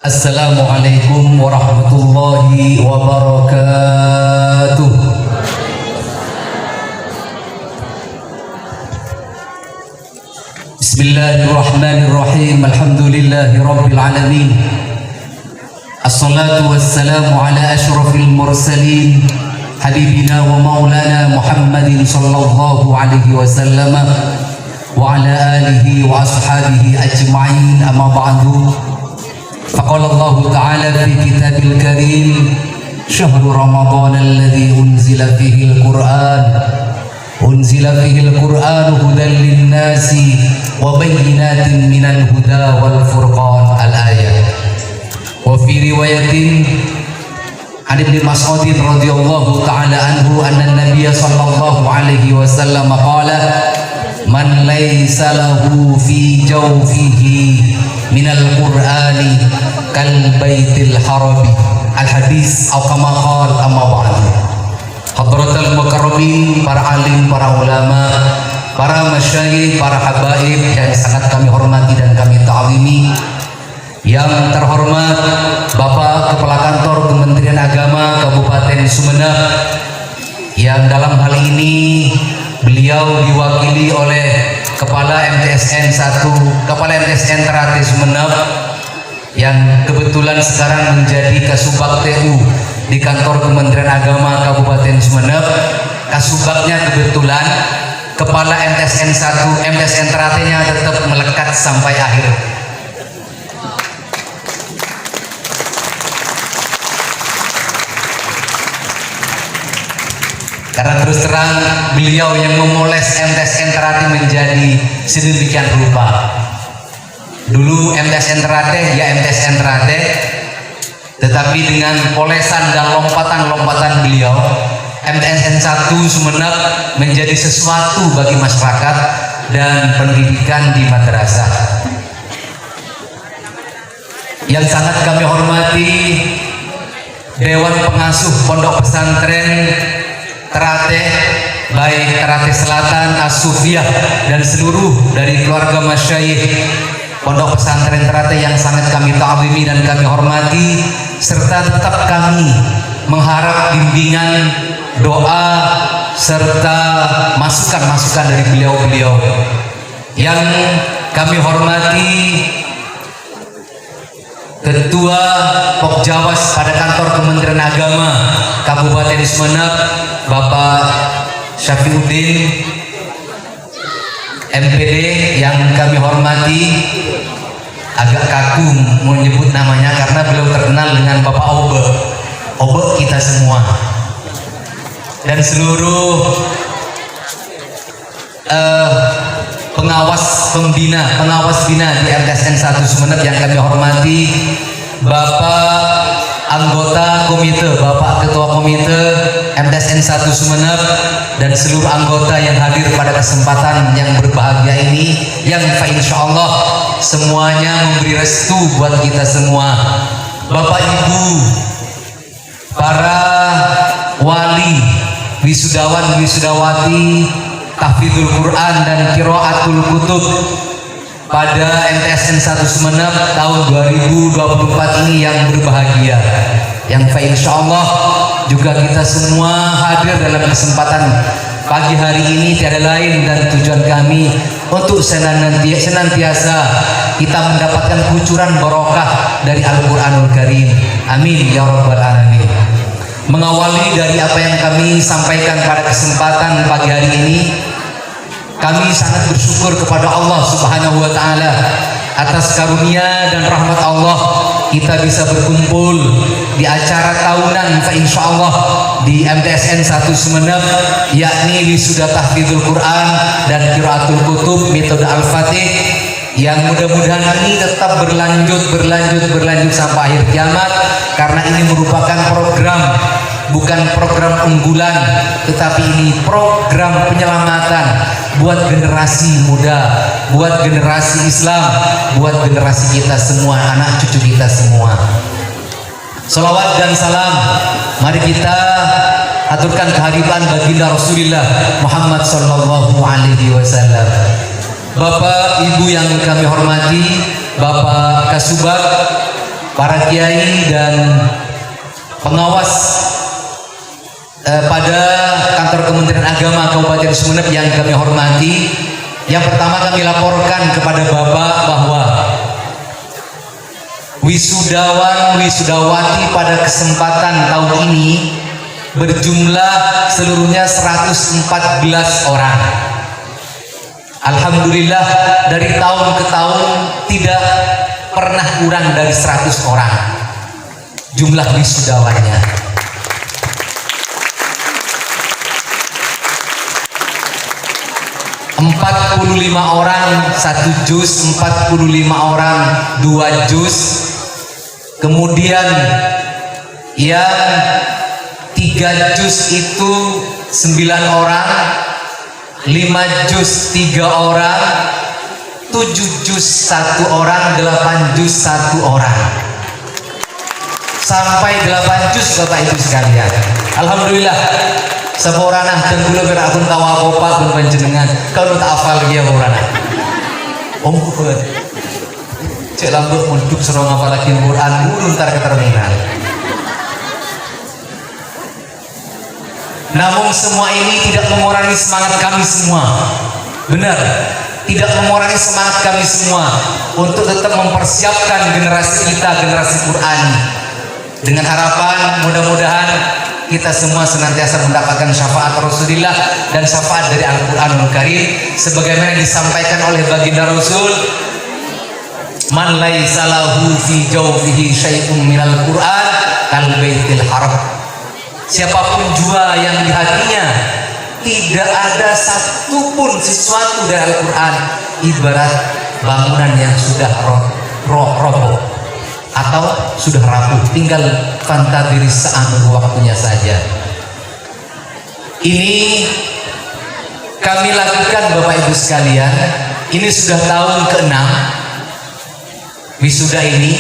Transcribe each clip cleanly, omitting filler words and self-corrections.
Assalamualaikum warahmatullahi wabarakatuh. Bismillahirrahmanirrahim. Alhamdulillahi rabbil alamin. Assalatu wassalamu ala asyrafil mursalin habibina wa maulana Muhammadin sallallahu alaihi wasallam wa ala alihi wa ashabihi ajma'in, amma ba'du. فقال الله تعالى في كتاب الكريم شهر رمضان الذي أنزل فيه القرآن هدى للناس وبينات من الهدى والفرقان الآية. وفي رواية عن ابن مسعود رضي الله تعالى عنه أن النبي صلى الله عليه وسلم قال من ليس له في جوفه من القرآن كالبيت الحرام al-hadis atau kama qala amma ba'du. Hadratul mukarramin, para alim, para ulama, para masyayikh, para habaib yang sangat kami hormati dan kami ta'zimi. Yang terhormat Bapak Kepala Kantor Kementerian Agama Kabupaten Sumeneb, yang dalam hal ini beliau diwakili oleh Kepala MTSN 1, Kepala MTSN Ternate Sumeneb, yang kebetulan sekarang menjadi Kasubag TU di Kantor Kementerian Agama Kabupaten Sumeneb. Kasubagnya kebetulan, Kepala MTSN 1, MTSN Ternate-nya tetap melekat sampai akhir. Karena terus terang beliau yang memoles MTSN Ternate menjadi sedemikian rupa. Dulu MTSN Ternate ya MTSN Ternate, tetapi dengan polesan dan lompatan-lompatan beliau, MTSN 1 Sumeneb menjadi sesuatu bagi masyarakat dan pendidikan di madrasah. Yang sangat kami hormati Dewan Pengasuh Pondok Pesantren Ternate, baik Ternate Selatan, As-Sufiyah, dan seluruh dari keluarga masyayikh Pondok Pesantren Ternate yang sangat kami ta'zimi dan kami hormati, serta tetap kami mengharap bimbingan, doa, serta masukan-masukan dari beliau-beliau. Yang kami hormati Ketua Pokjawas pada Kantor Kementerian Agama Kabupaten Sumeneb, Bapak Syafiuddin MPD, yang kami hormati. Agak kaku menyebut namanya karena beliau terkenal dengan Bapak Obe kita semua, dan seluruh pengawas bina di MTSN 1 Sumeneb yang kami hormati, Bapak anggota komite, Bapak Ketua Komite MTSN 1 Sumeneb dan seluruh anggota yang hadir pada kesempatan yang berbahagia ini, yang insya Allah semuanya memberi restu buat kita semua. Bapak Ibu, para wali, wisudawan wisudawati tahfidzul Quran dan qiraatul kutub pada MTSN 1 Sumeneb tahun 2024 ini yang berbahagia, yang insya Allah juga kita semua hadir dalam kesempatan pagi hari ini tiada lain dan tujuan kami untuk senantiasa kita mendapatkan kucuran barokah dari Al-Quranul Karim. Amin ya rabbal alamin. Mengawali dari apa yang kami sampaikan pada kesempatan pagi hari ini, kami sangat bersyukur kepada Allah Subhanahu wa taala atas karunia dan rahmat Allah kita bisa berkumpul di acara tahunan insya Allah di MTSN 1 Sumeneb, yakni wisuda tahfidzul Quran dan qiraatul kutub metode Al-Fatih, yang mudah-mudahan ini tetap berlanjut sampai akhir kiamat, karena ini merupakan program, bukan program unggulan, tetapi ini program penyelamatan buat generasi muda, buat generasi Islam, buat generasi kita semua, anak cucu kita semua. Salawat dan salam mari kita aturkan kehadiran baginda Rasulullah Muhammad sallallahu alaihi wasallam. Bapak Ibu yang kami hormati, Bapak Kasubag, para kiai dan pengawas pada kantor Kementerian Agama Kabupaten Sumeneb yang kami hormati, yang pertama kami laporkan kepada Bapak bahwa wisudawan wisudawati pada kesempatan tahun ini berjumlah seluruhnya 114 orang. Alhamdulillah, dari tahun ke tahun tidak pernah kurang dari 100 orang jumlah wisudawannya. 45 orang 1 juz, 45 orang 2 juz, kemudian yang 3 juz itu 9 orang, 5 juz 3 orang, 7 juz 1 orang, 8 juz 1 orang, sampai 8 juz Bapak Ibu sekalian. Alhamdulillah. Seborana dan kula berakun tawakopa pun panjenengan kalau tak hafal dia borana. Om kuat. Cek lambut munduk serong ngapalakin Quran urun tar ke terminal. Namun semua ini tidak mengurangi semangat kami semua. Benar, tidak mengurangi semangat kami semua untuk tetap mempersiapkan generasi kita, generasi Quran, dengan harapan mudah-mudahan kita semua senantiasa mendapatkan syafaat Rasulullah dan syafaat dari Al-Quranul Karim, sebagaimana disampaikan oleh baginda Rasul, man laisa lahu fi jawfihi syai'un minal Qur'an kal baitil haram. Siapapun jua yang di hatinya tidak ada satupun sesuatu dari Al-Quran, ibarat bangunan yang sudah roboh atau sudah rapuh, tinggal fantadiri seambil waktunya saja. Ini kami lakukan Bapak Ibu sekalian, ini sudah tahun ke-6 wisuda ini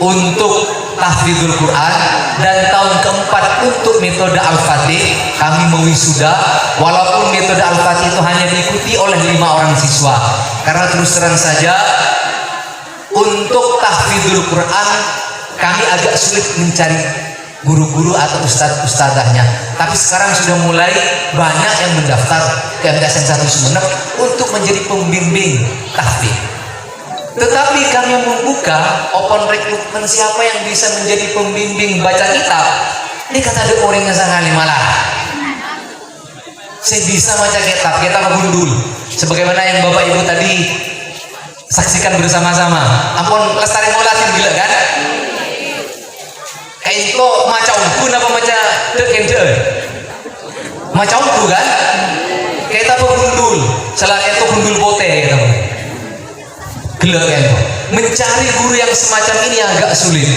untuk tahfidzul Quran, dan tahun ke-4 untuk metode Al-Fatih. Kami mewisuda walaupun metode Al-Fatih itu hanya diikuti oleh 5 orang siswa, karena terus terang saja untuk tahfidzul Quran kami agak sulit mencari guru-guru atau ustadz-ustadzahnya, tapi sekarang sudah mulai banyak yang mendaftar ke MTSN 1 Sumeneb untuk menjadi pembimbing tahfidz. Tetapi kami membuka open recruitment, siapa yang bisa menjadi pembimbing baca kitab. Ini kata ada orangnya sangat malah saya bisa baca kitab, kita gundul sebagaimana yang Bapak Ibu tadi saksikan bersama-sama. Ampun lestari molatin gila kan? Kayak itu macam pun apa macam dekende. Macam pun kan? Kita gundul, selain itu gundul bote kita. Gila kan? Mencari guru yang semacam ini agak sulit.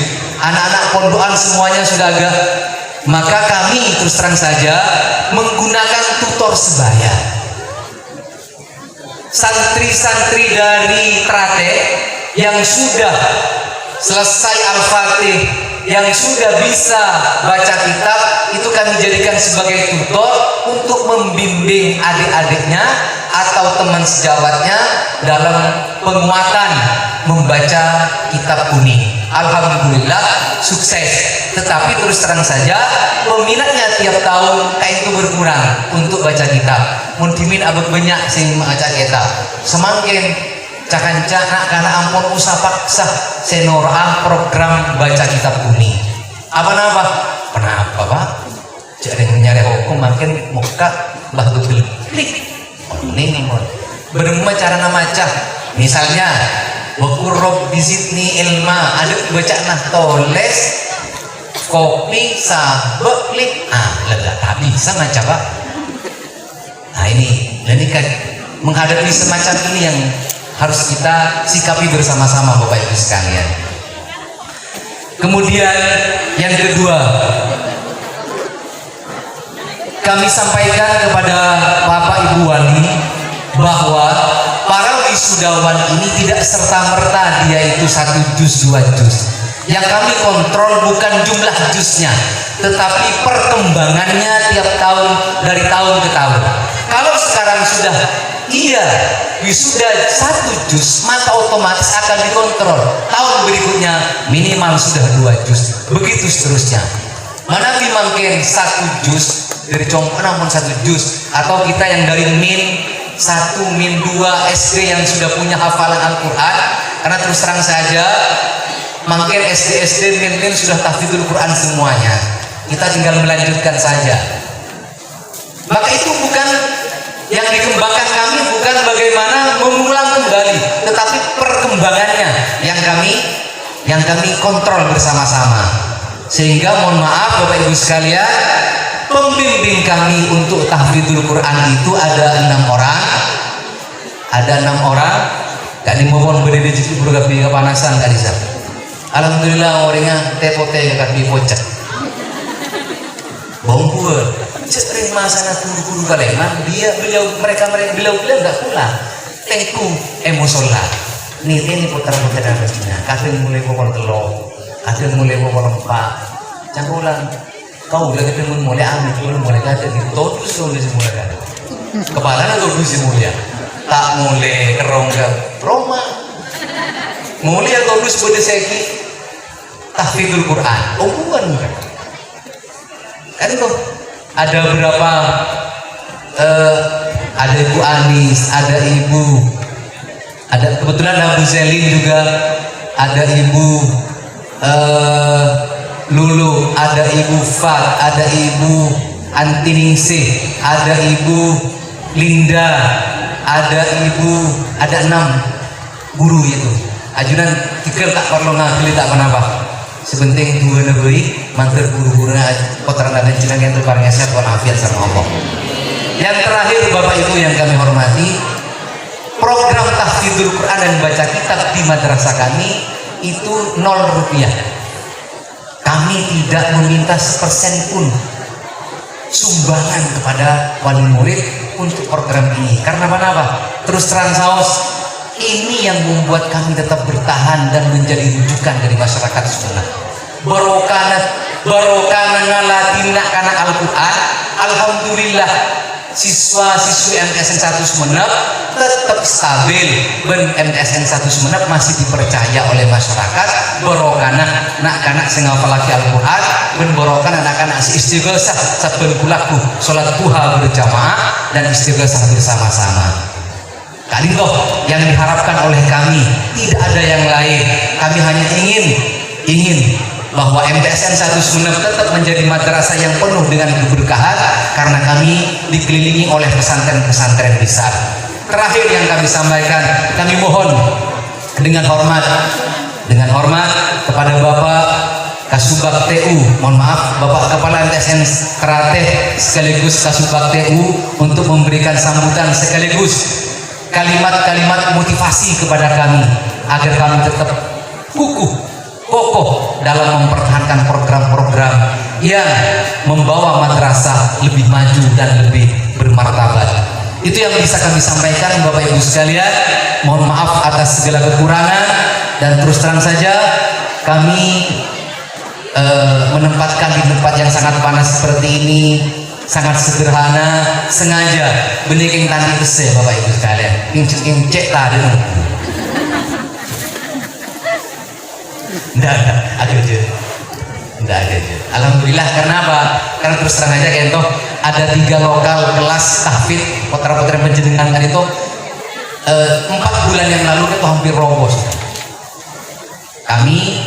Anak-anak pondokan semuanya sudah agak Maka kami terus terang saja menggunakan tutor sebaya. Santri-santri dari Trate yang sudah selesai Al-Fatih, yang sudah bisa baca kitab, itu kami jadikan sebagai tutor untuk membimbing adik-adiknya atau teman sejawatnya dalam penguatan membaca kitab kuning. Alhamdulillah sukses. Tetapi terus terang saja peminatnya tiap tahun kayak itu berkurang untuk baca kitab. Muntimin abek banyak sing baca kitab. Semakin cakanca nak karena ampun usah paksa senora program baca kitab kuning. Apa-apa? Kenapa Pak? Jadi nyari hukum makin muka bah betul klik. Ini mon. Bagaimana cara namaca? Misalnya wakurob bizitni ilma, ada baca nah toles kopi sabek klik. Lega tak bisa baca Pak. Nah ini kan menghadapi semacam ini yang harus kita sikapi bersama-sama Bapak Ibu sekalian. Kemudian yang kedua, kami sampaikan kepada Bapak Ibu Wali bahwa para wisudawan ini tidak serta-merta dia itu 1 juz 2 juz. Yang kami kontrol bukan jumlah juznya, tetapi perkembangannya tiap tahun dari tahun ke tahun. Kalau sekarang sudah wisuda 1 juz, maka otomatis akan dikontrol tahun berikutnya minimal sudah 2 juz, begitu seterusnya. Mana makin 1 juz dari contoh namun 1 juz, atau kita yang dari min 1, min 2 SD yang sudah punya hafalan Al-Quran, karena terus terang saja makin SD min sudah tahfidzul Quran semuanya, kita tinggal melanjutkan saja. Maka itu bukan yang dikembangkan kami, bukan bagaimana mengulang kembali, tetapi perkembangannya yang kami kontrol bersama-sama. Sehingga mohon maaf Bapak Ibu sekalian, pembimbing kami untuk tahfidzul Quran itu ada 6 orang. Ada 6 orang. Kak mohon beri rezeki bergapi kepanasan Kak Disa. Alhamdulillah orangnya tepote kakak bocah. Bongkur. Sering masana guru-guru kaleman, beliau enggak pulang. Teku emosola. Ini putar-putar Cina. Kadang mulai pokok telur, kadang mulai pokok lempak. Cangkulan. Kau udah ketemu mulai ambil, mulai kadang terus mulai semula kan. Kepala nak terus semula. Tak mulai kerongga Roma. Mulai terus berdesaki tahfidzul Quran. Bukan. Kan tuh ada berapa ada Ibu Anis, ada kebetulan Abu Zelin juga, ada Ibu Lulu, ada Ibu Fat, ada Ibu Antiningsih, ada Ibu Linda, ada 6 guru itu. Ajunan tikel tak perlu ngakili tak kenapa. Sepenting 2 negeri mantar guru-guru potran dan jenang yang terparangnya sehat walafiat sama Allah. Yang terakhir Bapak Ibu yang kami hormati, program tahfidzul Quran dan baca kitab di madrasah kami itu 0 rupiah. Kami tidak meminta sepersen pun sumbangan kepada wali murid untuk program ini. Karena apa? Terus terang saus, ini yang membuat kami tetap bertahan dan menjadi rujukan dari masyarakat sunnah. Barokana ngalatina kana Al-Quran. Alhamdulillah siswa-siswi MTSN 1 Sumeneb tetap stabil, ben MTSN 1 Sumeneb masih dipercaya oleh masyarakat. Barokana nak kanak sing ngapalake Al-Quran, ben barokana anak-anak si istighosah saben kulaku salat duha berjamaah dan istighosah bersama-sama. Kali toh yang diharapkan oleh kami tidak ada yang lain. Kami hanya ingin bahwa MTSN 1 Sumeneb tetap menjadi madrasah yang penuh dengan keberkahan karena kami dikelilingi oleh pesantren-pesantren besar. Terakhir yang kami sampaikan, kami mohon dengan hormat kepada Bapak Kasubag TU, mohon maaf Bapak Kepala MTSN Trate sekaligus Kasubag TU untuk memberikan sambutan sekaligus kalimat-kalimat motivasi kepada kami agar kami tetap kokoh dalam mempertahankan program-program yang membawa madrasah lebih maju dan lebih bermartabat. Itu yang bisa kami sampaikan Bapak Ibu sekalian. Mohon maaf atas segala kekurangan, dan terus terang saja kami menempatkan di tempat yang sangat panas seperti ini, sangat sederhana, sengaja beniking tadi tese Bapak Ibu sekalian. Cek tadi. Enggak ada aja. Enggak ada aja. Alhamdulillah, karena apa? Karena terus terang aja kento ada 3 lokal kelas tahfidz putra-putri penjenengan kan itu 4 bulan yang lalu itu hampir roboh. Kami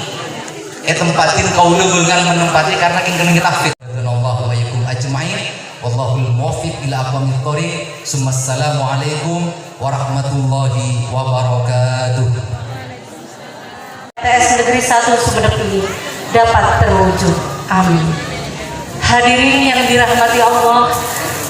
tempatin kaula beungal menempati karena kenging tahfidz. Allahu wa yakum ajmain. Wallahul muwaffiq ila aqwamit thoriq. Assalamualaikum warahmatullahi wabarakatuh. TS Negeri 1 Sumeneb ini dapat terwujud. Amin. Hadirin yang dirahmati Allah,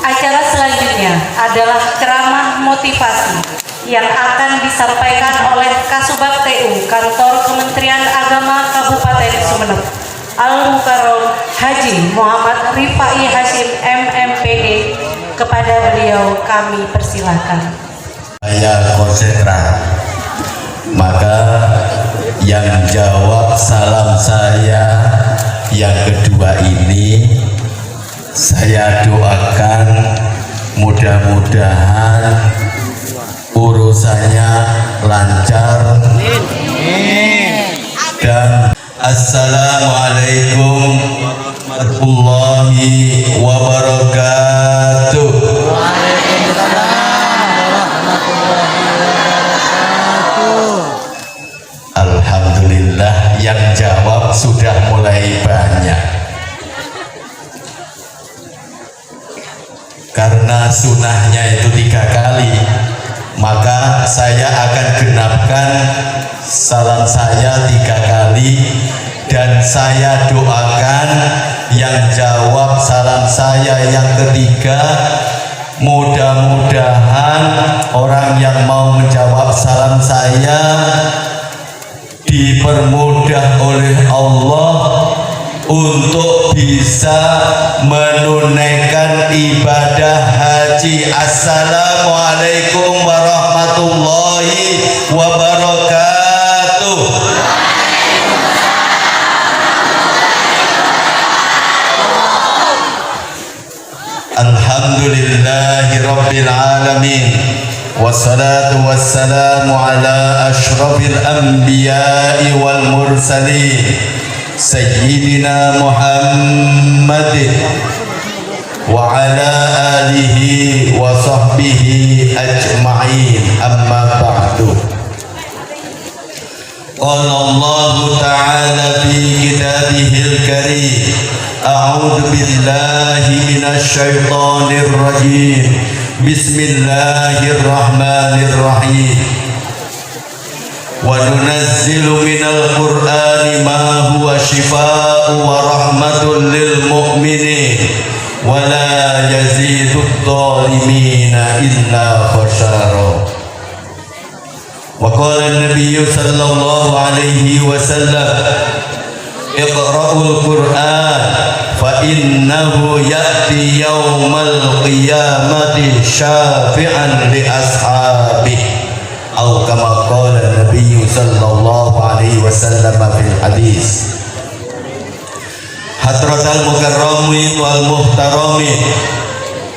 acara selanjutnya adalah ceramah motivasi yang akan disampaikan oleh Kasubag TU Kantor Kementerian Agama Kabupaten Sumeneb, Al-Mukarram Haji Muhammad Rifai Hashim MMPD. Kepada beliau kami persilahkan. Saya konsentrasi, maka yang jawab salam saya yang kedua ini saya doakan mudah-mudahan urusannya lancar dan assalamualaikum warahmatullahi wabarakatuh. Alhamdulillah, yang jawab sudah mulai banyak. Karena sunahnya itu 3 kali, maka saya akan genapkan salam saya 3 kali, dan saya doakan yang jawab salam saya yang ketiga, mudah-mudahan orang yang mau menjawab salam saya dipermudah oleh Allah untuk bisa menunaikan ibadah haji. Assalamualaikum warahmatullahi wabarakatuh. Alhamdulillahi rabbil alamin. Wassalatu wassalamu ala ashrafil anbiya'i wal mursalin Sayyidina Muhammadin wa ala alihi wa sahbihi ajma'in, amma ba'du. Qala Allah ta'ala fi kitabihil karim, a'udhu billahi minasy syaithanir rajim. Bismillahirrahmanirrahim. Wa nunazzilu minal qur'ani ma huwa shifaa'un wa rahmatun lil mu'minin wa la yazidud dhalimina illa khasara. Wa qala an-nabiyyu sallallahu alaihi wasallam, iqra'ul qur'an fa innahu ya'ti yaumal qiyamati syafi'an li ashabihi, atau kama qala Nabi sallallahu alaihi wasallam fil hadis. Hadratal mukarramin wal muhtaramin,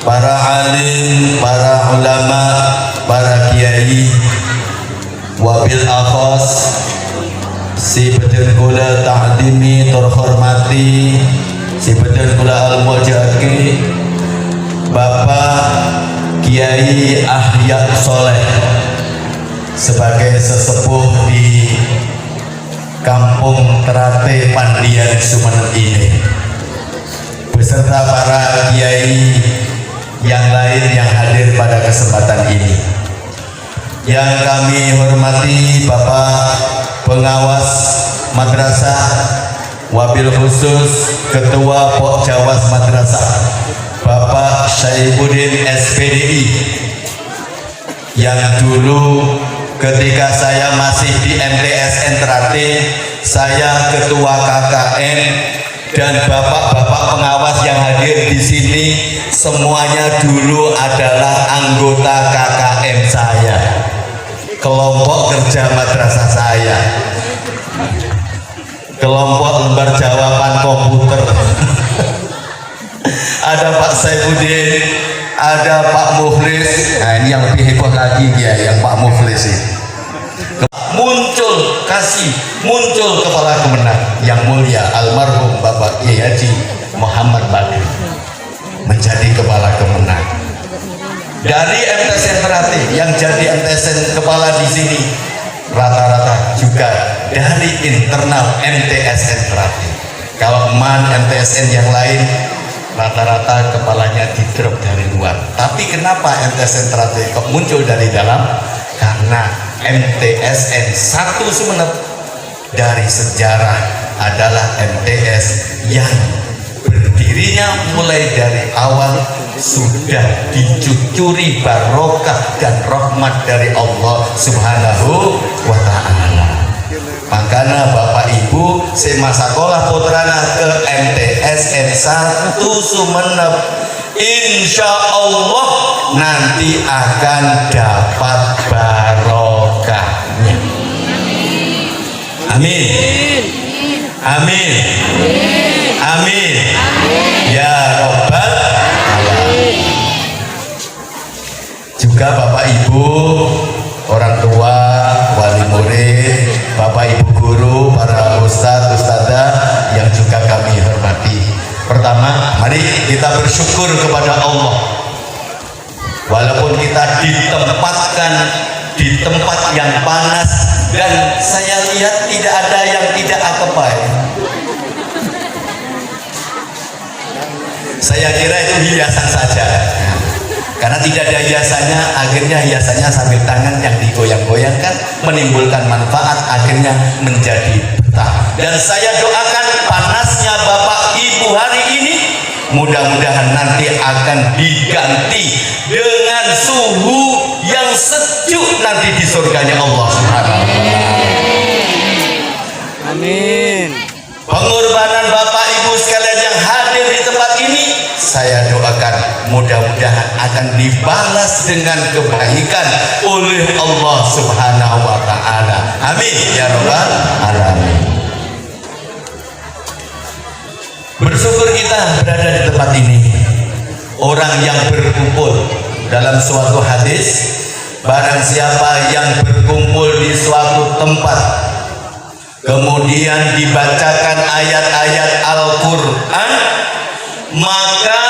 para alim, para ulama, para kiai, wabil akhas si betul kula ta'dimi terhormati, si betul kula al-mujaki Bapak Kiai Ahya Soleh sebagai sesepuh di Kampung Terate Pandian Sumeneb ini, beserta para kiai yang lain yang hadir pada kesempatan ini. Yang kami hormati Bapak Pengawas Madrasah, wabil khusus Ketua Pokjawas Madrasah Bapak Syaifuddin SPDI, yang dulu ketika saya masih di MTSN Terate, saya Ketua KKN dan bapak-bapak pengawas yang hadir di sini semuanya dulu adalah anggota KKM saya, kelompok kerja madrasah saya, kelompok lembar jawaban komputer. Ada Pak Saifuddin, ada Pak Mukhlis. Nah, ini yang lebih heboh lagi ya, yang Pak Mukhlis ini. Muncul kepala kemenang yang mulia almarhum Bapak Kiai Haji Muhammad Bakri menjadi kepala kemenang. Dari MTSN Teratik yang jadi MTSN kepala di sini rata-rata juga dari internal MTSN Teratik. Kalau MTSN yang lain rata-rata kepalanya di drop dari luar. Tapi kenapa MTSN Teratik kok muncul dari dalam? Karena MTSN 1 Sumeneb dari sejarah adalah MTS yang berdirinya mulai dari awal sudah dicucuri barokah dan rahmat dari Allah Subhanahu wa Ta'ala. Makanya Bapak Ibu semasakolah putrana ke MTSN 1 Sumeneb, insya Allah nanti akan dapat barokahnya. Amin. Amin. Amin. Ya Rabbal Alamin. Juga Bapak Ibu, orang tua, wali murid, Bapak Ibu guru, para ustadz, ustadzah yang juga kami hormati. Pertama, mari kita bersyukur kepada Allah. Walaupun kita ditempatkan di tempat yang panas dan saya lihat tidak ada yang tidak akepai. Saya kira itu hiasan saja. Karena tidak ada hiasannya, akhirnya hiasannya sambil tangan yang digoyang-goyangkan menimbulkan manfaat, akhirnya menjadi betah. Dan saya doakan panasnya Bapak Ibu hari ini mudah-mudahan nanti akan diganti dengan suhu yang sejuk nanti di surganya Allah Subhanahu wa Ta'ala. Amin. Pengorbanan Bapak Ibu sekalian yang hadir di tempat ini, saya doakan mudah-mudahan akan dibalas dengan kebaikan oleh Allah Subhanahu wa Ta'ala. Amin ya Rabbal Alamin. Bersyukur kita berada di tempat ini. Orang yang berkumpul dalam suatu hadis, barang siapa yang berkumpul di suatu tempat kemudian dibacakan ayat-ayat Al-Quran, maka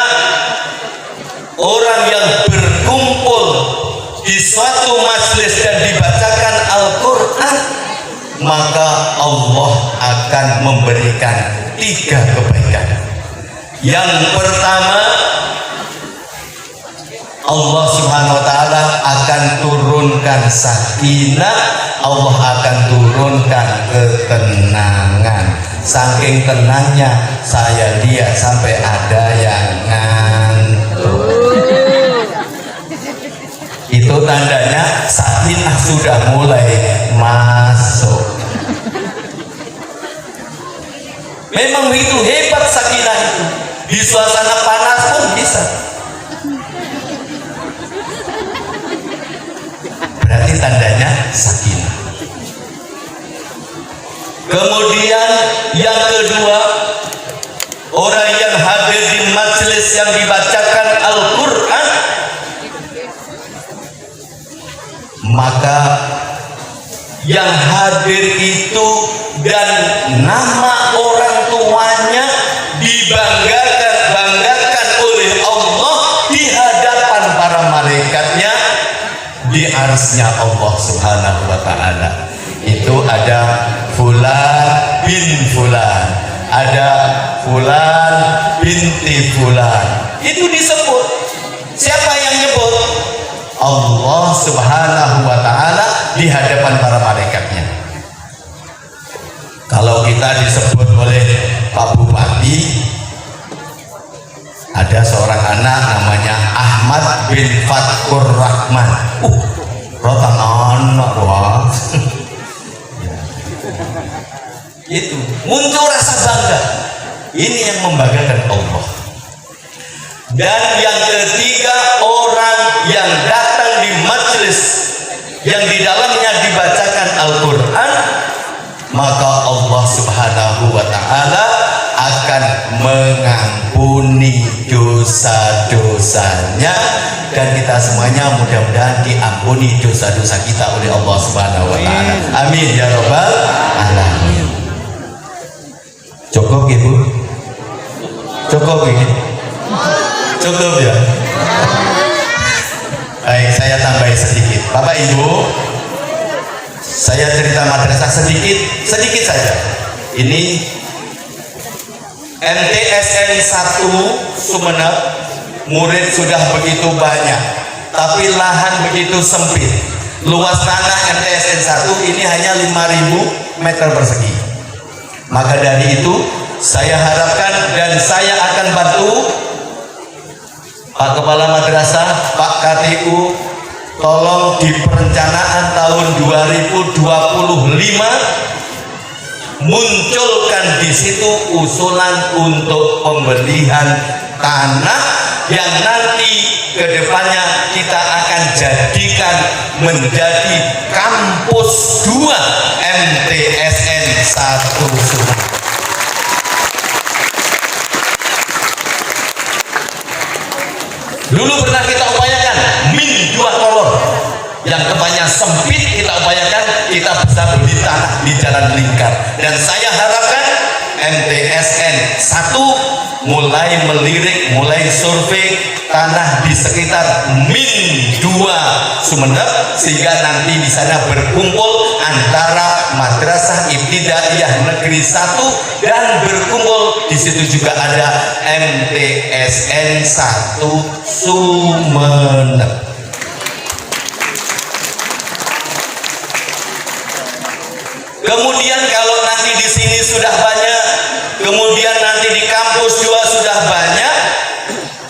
orang yang berkumpul di suatu majelis dan dibacakan Al-Quran, maka Allah akan memberikan 3 kebaikan. Yang pertama, Allah Subhanahu wa Ta'ala akan turunkan sakinah, Allah akan turunkan ketenangan. Saking tenangnya saya lihat sampai ada yang ngantuk. Itu tandanya sakinah sudah mulai masuk. Memang begitu hebat sakinah itu. Di suasana panas pun bisa. Berarti tandanya sakinah. Kemudian yang kedua, orang yang hadir di majelis yang dibacakan Al-Quran, maka yang hadir itu dan nama orang tuanya dibanggakan oleh Allah di hadapan para malaikatnya di arsy-Nya Allah Subhanahu wa Ta'ala. Itu ada fulan bin fulan, ada fulan binti fulan. Itu disebut. Siapa yang nyebut? Allah Subhanahu wa Ta'ala di hadapan para malaikatnya. Kalau kita disebut oleh Pak Bupati, ada seorang anak namanya Ahmad bin Fatkur Rahman. Rotan anak wah. Itu muncul rasa bangga. Ini yang membanggakan Allah. Dan yang ketiga, orang yang datang di majelis yang di dalamnya dibacakan Al-Quran, maka Allah Subhanahu wa Ta'ala akan mengampuni dosa-dosanya, dan kita semuanya mudah-mudahan diampuni dosa-dosa kita oleh Allah Subhanahu wa Ta'ala. Amin ya rabbal alamin. Cukup Ibu? Cukup ini? Cukup ya? Baik, saya tambahin sedikit. Bapak Ibu, saya cerita madrasah sedikit saja. Ini MTSN 1 Sumeneb, murid sudah begitu banyak, tapi lahan begitu sempit. Luas tanah MTSN 1 ini hanya 5.000 meter persegi. Maka dari itu saya harapkan dan saya akan bantu Pak Kepala Madrasah, Pak KTU, tolong di perencanaan tahun 2025 munculkan di situ usulan untuk pembelian tanah yang nanti kedepannya kita akan jadikan menjadi kampus 2 MTSN 1 Sumeneb. Dulu pernah kita upayakan min 2 kolor yang tempatnya sempit, kita upayakan kita bisa beli tanah di jalan lingkar, dan saya harapkan MTSN 1 mulai melirik, mulai survei tanah di sekitar min 2 Sumeneb, sehingga nanti di sana berkumpul antara Madrasah Ibtidaiyah Negeri 1 dan berkumpul di situ juga ada MTSN 1 Sumeneb. Kemudian kalau nanti di sini sudah banyak, kemudian nanti di kampus 2 sudah banyak,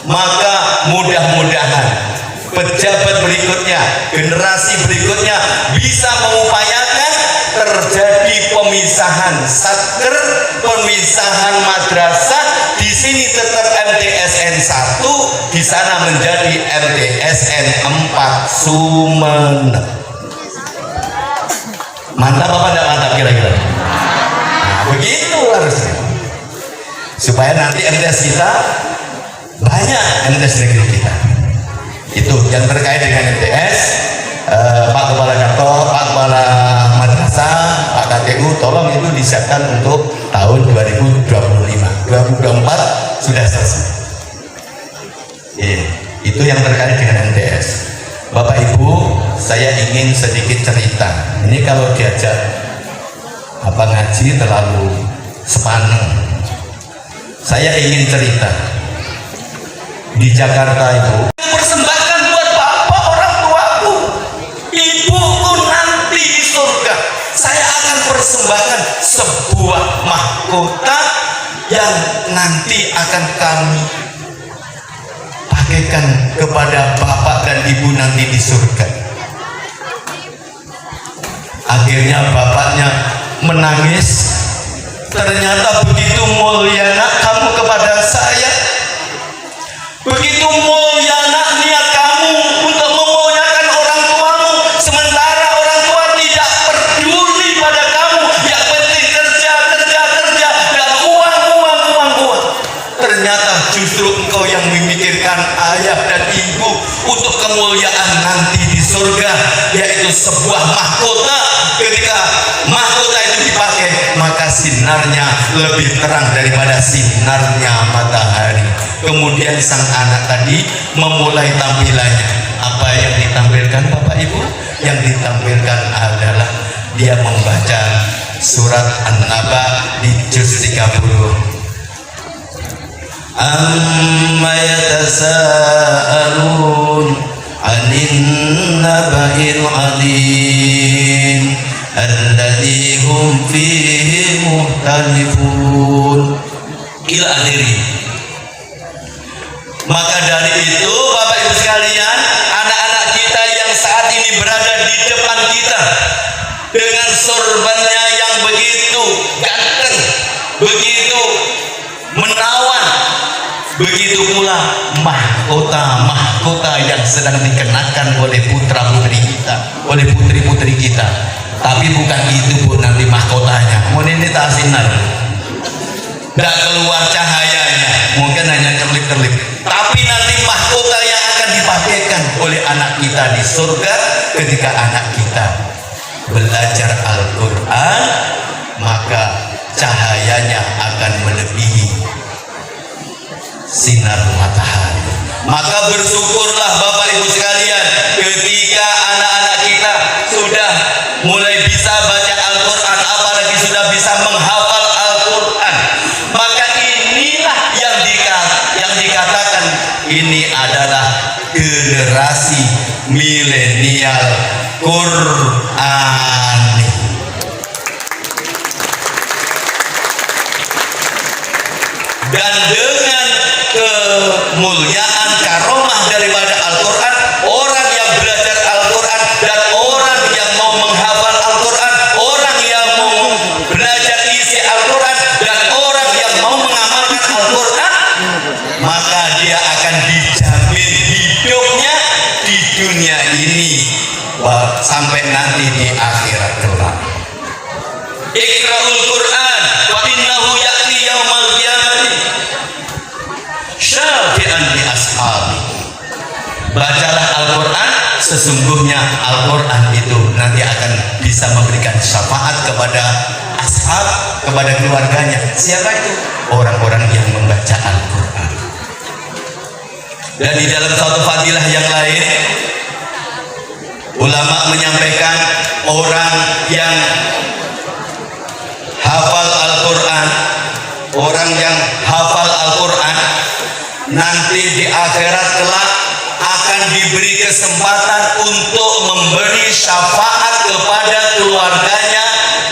maka mudah-mudahan pejabat berikutnya, generasi berikutnya bisa mengupayakan terjadi pemisahan satker, pemisahan madrasah. Di sini tetap MTSN 1, di sana menjadi MTSN 4 Sumeneb. Mantap apa tidak mantap kira-kira? Nah, begitu harusnya, supaya nanti MTS kita banyak, MTS negeri kita. Itu yang terkait dengan MTS. Pak Kepala Kantor, Pak Kepala Madrasah, Pak KTU, tolong itu disiapkan untuk tahun 2025. 2024 sudah selesai. Itu yang terkait dengan MTS. Bapak Ibu, saya ingin sedikit cerita. Ini kalau diajak ngaji terlalu sepaneng. Saya ingin cerita. Di Jakarta itu persembahkan buat bapak orang tuaku, ibuku nanti di surga. Saya akan persembahkan sebuah mahkota yang nanti akan kami pakaikan kepada bapak dan ibu nanti di surga. Akhirnya bapaknya menangis. Ternyata begitu mulia nak kamu kepada saya, begitu mulia nak niat kamu untuk memuliakan orang tuamu, sementara orang tua tidak peduli pada kamu. Yang penting kerja dan uang. Ternyata justru engkau yang memikirkan ayah dan ibu untuk kemuliaan nanti di surga, yaitu sebuah mahkota. Ketika mahkota itu dipakai, maka sinarnya lebih terang daripada sinarnya matahari. Kemudian sang anak tadi memulai tampilannya. Apa yang ditampilkan Bapak Ibu? Yang ditampilkan adalah dia membaca surat An-Naba di juz 30. Amma yatasaalun 'anil naba'il 'adzim alladzi hum fihi mukhtalifun ila akhiri. Maka dari itu Bapak Ibu sekalian, anak-anak kita yang saat ini berada di depan kita dengan sorbannya yang begitu ganteng, begitu mahkota yang sedang dikenakan oleh putra putri kita, oleh putri putri kita. Tapi bukan itu Bu nanti mahkotanya. Mau ini tak sinar, tidak keluar cahayanya, mungkin hanya kerlip-kerlip. Tapi nanti mahkota yang akan dipakaikan oleh anak kita di surga ketika anak kita belajar Al-Quran, maka cahayanya akan melebihi sinar matahari. Maka bersyukurlah Bapak Ibu sekalian ketika anak-anak kita sudah mulai bisa baca Al-Quran, apalagi sudah bisa menghafal Al-Quran. Maka inilah yang dikatakan ini adalah generasi milenial Qurani. Dan dengan kemuliaan karomah daripada Al-Quran, orang yang belajar Al-Quran dan orang yang mau menghafal Al-Quran, orang yang mau belajar isi Al-Quran dan orang yang mau mengamalkan Al-Quran, maka dia akan dijamin hidupnya di dunia ini sampai nanti di akhirat kelak. Iqra'ul Quran wa innahu ya'ti yaumal qiyamati syafi'an li ashabi. Bacalah Al-Quran, sesungguhnya Al-Quran itu nanti akan bisa memberikan syafaat kepada ashab, kepada keluarganya. Siapa itu? Orang-orang yang membaca Al-Quran. Dan di dalam satu fadilah yang lain, ulama menyampaikan orang yang hafal Al-Quran, orang yang hafal Al-Quran nanti di akhirat kelak akan diberi kesempatan untuk memberi syafaat kepada keluarganya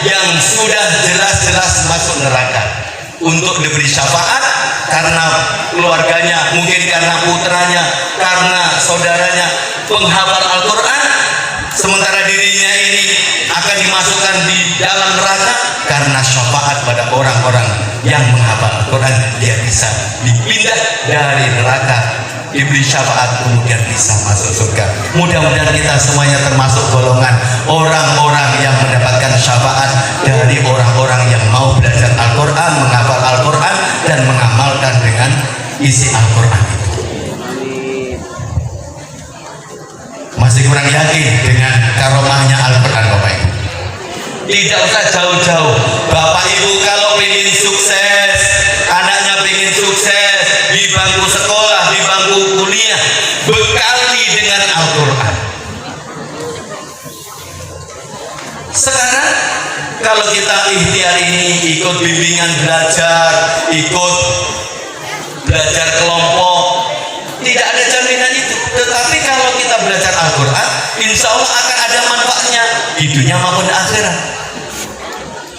yang sudah jelas-jelas masuk neraka. Untuk diberi syafaat karena keluarganya, mungkin karena putranya, karena saudaranya penghafal Al-Quran, sementara dirinya ini akan dimasukkan di dalam neraka. Karena syafaat pada orang-orang yang menghafal Al-Quran, dia bisa dipindah dari neraka, diberi syafaat, kemudian bisa masuk surga. Mudah-mudahan kita semuanya termasuk golongan orang-orang yang mendapatkan syafaat dari orang-orang yang mau belajar Al-Quran, menghafal Al-Quran, dan mengamalkan dengan isi Al-Quran itu. Masih kurang yakin dengan karomahnya Al-Quran Bapak Ibu? Tidak usah jauh-jauh. Bapak Ibu kalau ingin sukses, anaknya ingin sukses di bangku sekolah, di bangku kuliah, bekali dengan Al-Quran. Sekarang kalau kita ikhtiar ini, ikut bimbingan belajar, ikut belajar kelompok, tidak ada jaminan itu. Tetapi kalau kita belajar Al-Quran, insya Allah akan ada manfaatnya di dunia maupun di akhirat.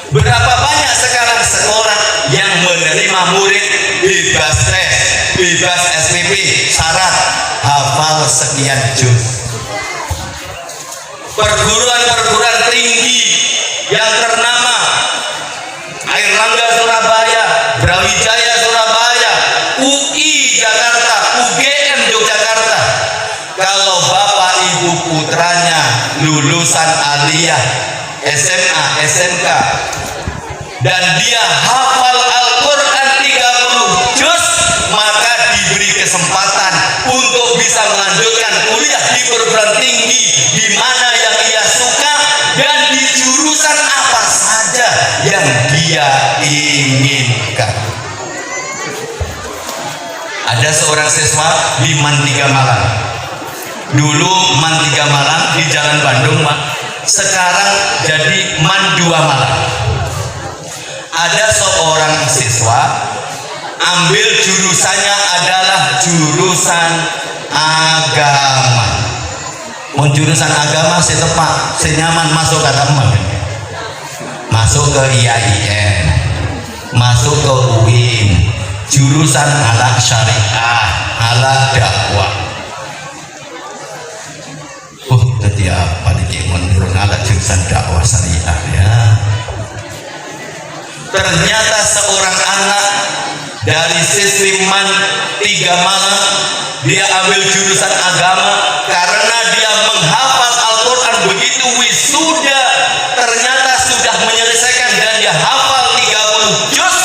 Berapa banyak sekarang sekolah yang menerima murid bebas tes, bebas SPP, syarat hafal sekian juz. Perguruan-perguruan tinggi yang ternama, Airlangga Surabaya, Brawijaya Surabaya, UI Jakarta, UGM Yogyakarta. Kalau bapak ibu putranya lulusan aliyah, SMA, SMK, dan dia hafal Al-Quran 30 juz, maka diberi kesempatan untuk bisa melanjutkan kuliah di perguruan tinggi di mana yang ia suka dan di jurusan apa saja yang dia inginkan. Ada seorang siswa di Man 3 Malang. Dulu Man 3 Malang di Jalan Bandung, Pak. Sekarang jadi Man 2 Malang. Ada seorang siswa ambil jurusannya adalah jurusan agama. Mau jurusan agama saya tepat, saya nyaman masuk ke teman. Masuk ke IAIN, masuk ke UIN, jurusan ala syariah, ala dakwah. Jadi apa nih menurut ala jurusan dakwah syariah ya? Ternyata seorang anak dari siswi Man 3 Malang dia ambil jurusan agama karena dia menghafal Al-Quran begitu wisuda ternyata sudah menyelesaikan dan dia hafal 30 juz,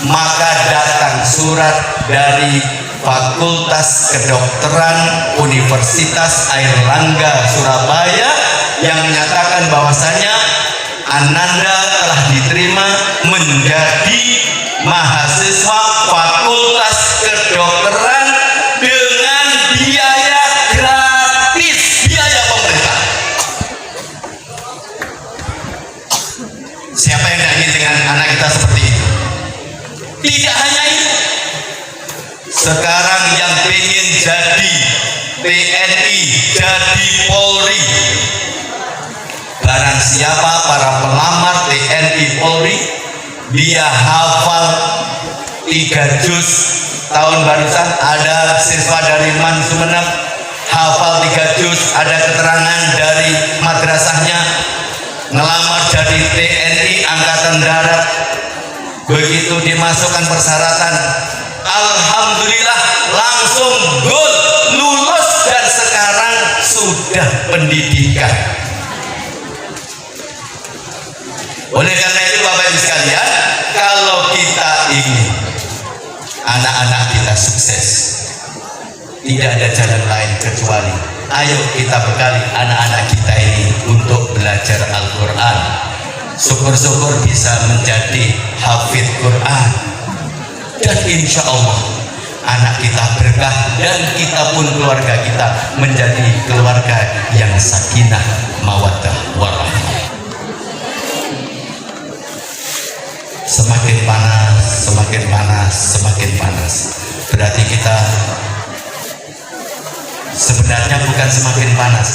maka datang surat dari Fakultas Kedokteran Universitas Airlangga Surabaya yang menyatakan bahwasanya Ananda telah diterima menjadi mahasiswa Fakultas Kedokteran dengan biaya gratis, biaya pemerintah. Siapa yang tidak ingin dengan anak kita seperti itu? Tidak hanya itu, sekarang yang ingin jadi TNI, jadi Polri, barang siapa para pelamar TNI Polri dia hafal 3 juz. Tahun barusan ada siswa dari Man Sumeneb hafal 3 juz, ada keterangan dari madrasahnya ngelamar jadi TNI Angkatan Darat. Begitu dimasukkan persyaratan, alhamdulillah langsung gol, lulus dan sekarang sudah pendidikan. Oleh karena itu Bapak Ibu sekalian, kalau kita ingin anak-anak kita sukses, tidak ada jalan lain kecuali ayo kita bekali anak-anak kita ini untuk belajar Al-Quran. Syukur-syukur bisa menjadi hafid Quran, dan insya Allah anak kita berkah dan kita pun keluarga kita menjadi keluarga yang sakinah mawaddah warahmah. Semakin panas, semakin panas, semakin panas. Berarti kita sebenarnya bukan semakin panas,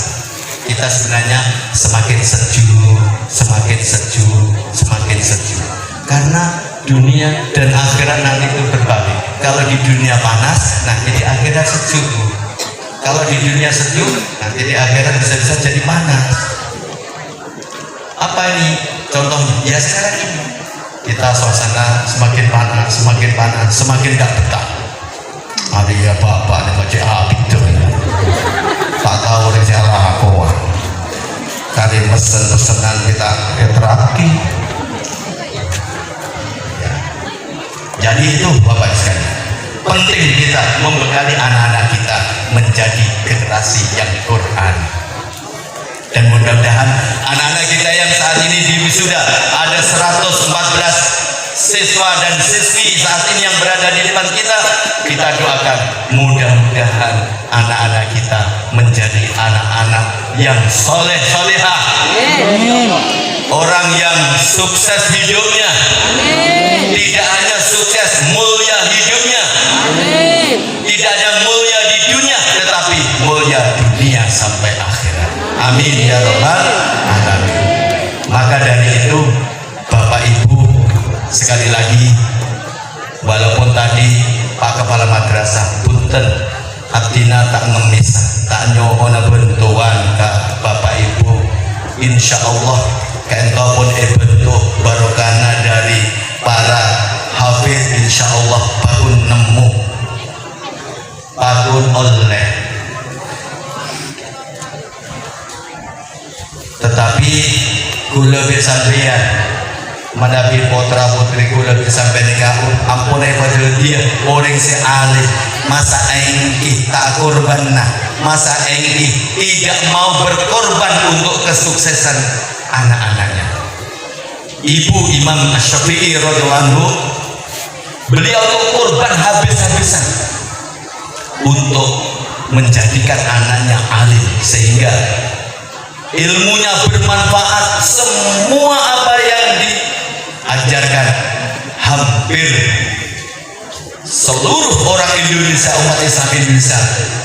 kita sebenarnya semakin sejuk, semakin sejuk, semakin sejuk. Karena dunia dan akhirat nanti itu berbalik. Kalau di dunia panas, nanti di akhirat sejuk. Kalau di dunia sejuk, nanti di akhirat bisa-bisa jadi panas. Apa ini contohnya? Ya sekarang ini kita suasana semakin panas, semakin panas, semakin gak betah. Ada ya bapak nih macam habis tuh. Tak tahu rencana aku. Kali pesen-pesenan kita terakhir. Jadi itu Bapak sekalian, penting kita membekali anak-anak kita menjadi generasi yang Quran. Dan mudah-mudahan anak-anak kita yang saat ini di wisuda ada 114 siswa dan siswi saat ini yang berada di depan kita doakan mudah-mudahan anak-anak kita menjadi anak-anak yang soleh solehah, orang yang sukses hidupnya, tidak hanya sukses mulia hidupnya, tidak hanya mulia di dunia tetapi mulia dunia sampai akhirat. Amin ya rabbal alamin. Maka dari itu Bapak Ibu, sekali lagi walaupun tadi Pak Kepala Madrasah punten abdina tak ngemis tak nyohona bentuan ke Bapak Ibu, insya Allah kentopun bentuk barokana dari para hafiz, insya Allah bakun nemu bakun oleh. Tetapi kula besampeyan madapi putra putri kula sampai nikah ampun pada dia orang si alim masa engki tak korban, masa engki tidak mau berkorban untuk kesuksesan anak-anaknya. Ibu Imam Asy-Syafi'i radhiyallahu anhu, beliau tuh korban habis-habisan untuk menjadikan anaknya alim sehingga ilmunya bermanfaat. Semua apa yang diajarkan hampir seluruh orang Indonesia, umat Islam Indonesia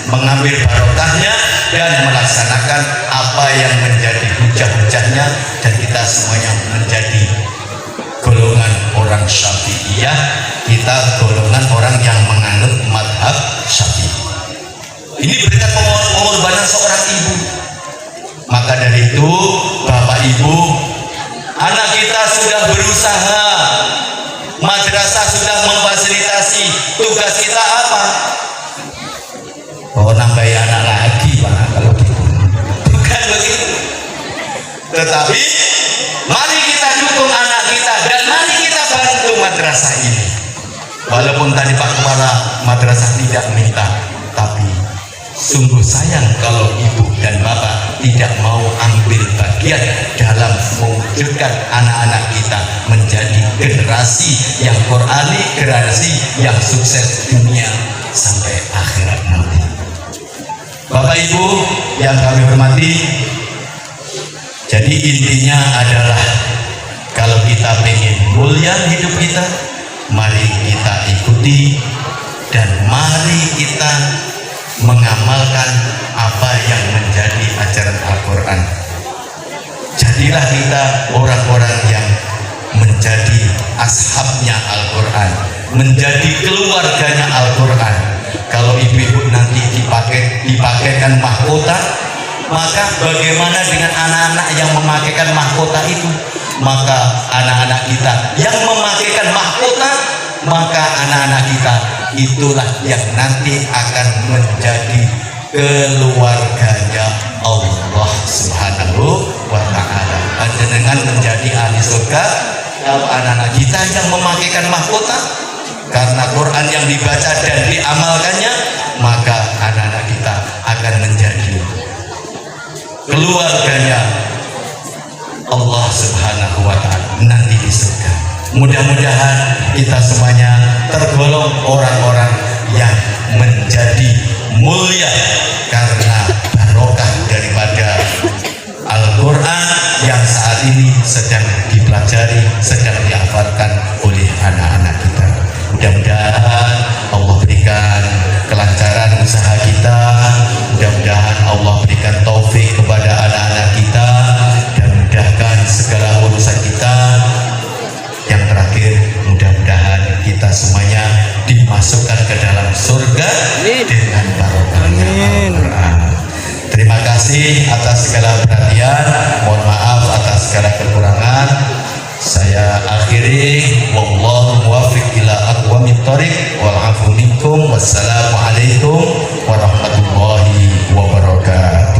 mengambil barokahnya dan melaksanakan apa yang menjadi hujah-hujahnya, dan kita semuanya menjadi golongan orang Syafi'iyah, kita golongan orang yang menganut madhab Syafi'i. Ini berkat pengorbanan seorang ibu. Maka dari itu Bapak Ibu, anak kita sudah berusaha, madrasah sudah memfasilitasi, tugas kita apa? Oh, nambah anak lagi Pak kalau gitu. Bukan begitu. Tetapi mari kita dukung anak kita dan mari kita bantu madrasah ini. Walaupun tadi Pak Kepala Madrasah tidak minta, tapi sungguh sayang kalau ibu dan bapak tidak mau ambil bagian dalam mewujudkan anak-anak kita menjadi generasi yang Qurani, generasi yang sukses dunia sampai akhirat nanti. Bapak Ibu yang kami hormati, jadi intinya adalah kalau kita ingin mulia hidup kita, mari kita ikuti dan mari kita mengamalkan apa yang menjadi ajaran Al-Quran. Jadilah kita orang-orang yang menjadi ashabnya Al-Quran, menjadi keluarganya Al-Quran. Kalau ibu-ibu nanti dipakaikan mahkota, maka bagaimana dengan anak-anak yang memakaikan mahkota itu? Maka anak-anak kita yang memakaikan mahkota, maka anak-anak kita itulah yang nanti akan menjadi keluarganya Allah Subhanahu wa ta'ala. Dengan menjadi ahli surga kalau anak-anak kita yang memakaikan mahkota karena Quran yang dibaca dan diamalkannya, maka anak-anak kita akan menjadi keluarganya Allah Subhanahu wa ta'ala nanti di surga. Mudah-mudahan kita semuanya tergolong orang-orang yang menjadi mulia karena barokah daripada Al-Quran yang saat ini sedang dipelajari, sedang dihafalkan oleh anak-anak kita. Mudah-mudahan Allah berikan kelancaran usaha kita, mudah-mudahan Allah berikan taufik kepada anak-anak kita dan mudahkan segala urusan kita. Yang terakhir, mudah-mudahan kita semuanya dimasukkan ke dalam surga dengan barokahnya Al-Quran. Terima kasih atas segala perhatian, mohon maaf atas segala kekurangan. Saya akhiri, wallahu muwaffiq ila aqwamit thoriq wal afu minkum. Wassalamualaikum warahmatullahi wabarakatuh.